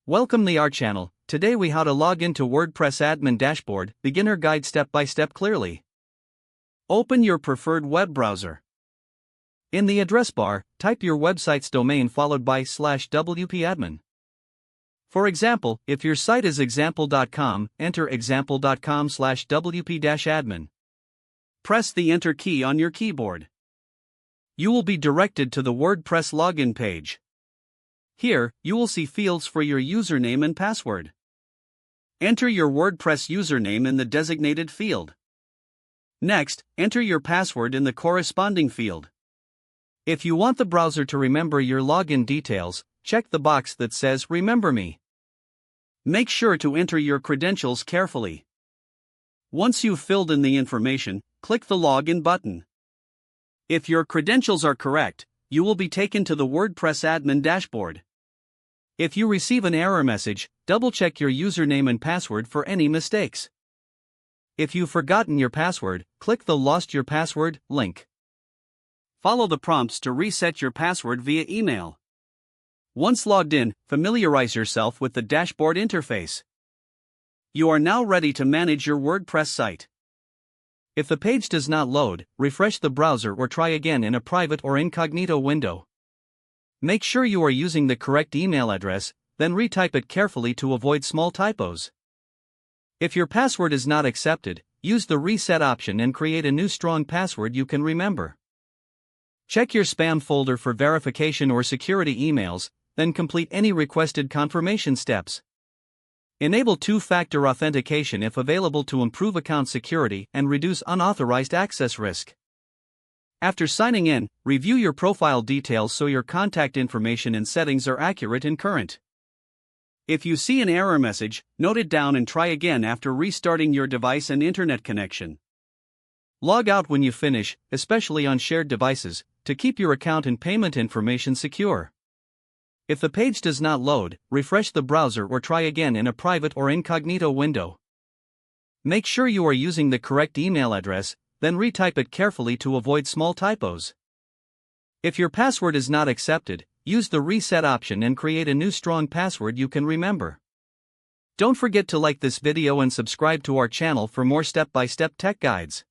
Welcome to our channel. Today we how to log into WordPress admin dashboard, beginner guide step by step clearly. Open your preferred web browser. In the address bar, type your website's domain followed by /wp-admin. For example, if your site is example.com, enter example.com/wp-admin. Press the enter key on your keyboard. You will be directed to the WordPress login page. Here, you will see fields for your username and password. Enter your WordPress username in the designated field. Next, enter your password in the corresponding field. If you want the browser to remember your login details, check the box that says Remember Me. Make sure to enter your credentials carefully. Once you've filled in the information, click the Login button. If your credentials are correct, you will be taken to the WordPress admin dashboard. If you receive an error message, double-check your username and password for any mistakes. If you've forgotten your password, click the Lost Your Password link. Follow the prompts to reset your password via email. Once logged in, familiarize yourself with the dashboard interface. You are now ready to manage your WordPress site. If the page does not load, refresh the browser or try again in a private or incognito window. Make sure you are using the correct email address, then retype it carefully to avoid small typos. If your password is not accepted, use the reset option and create a new strong password you can remember. Check your spam folder for verification or security emails, then complete any requested confirmation steps. Enable two-factor authentication if available to improve account security and reduce unauthorized access risk. After signing in, review your profile details so your contact information and settings are accurate and current. If you see an error message, note it down and try again after restarting your device and internet connection. Log out when you finish, especially on shared devices, to keep your account and payment information secure. If the page does not load, refresh the browser or try again in a private or incognito window. Make sure you are using the correct email address, then retype it carefully to avoid small typos. If your password is not accepted, use the reset option and create a new strong password you can remember. Don't forget to like this video and subscribe to our channel for more step-by-step tech guides.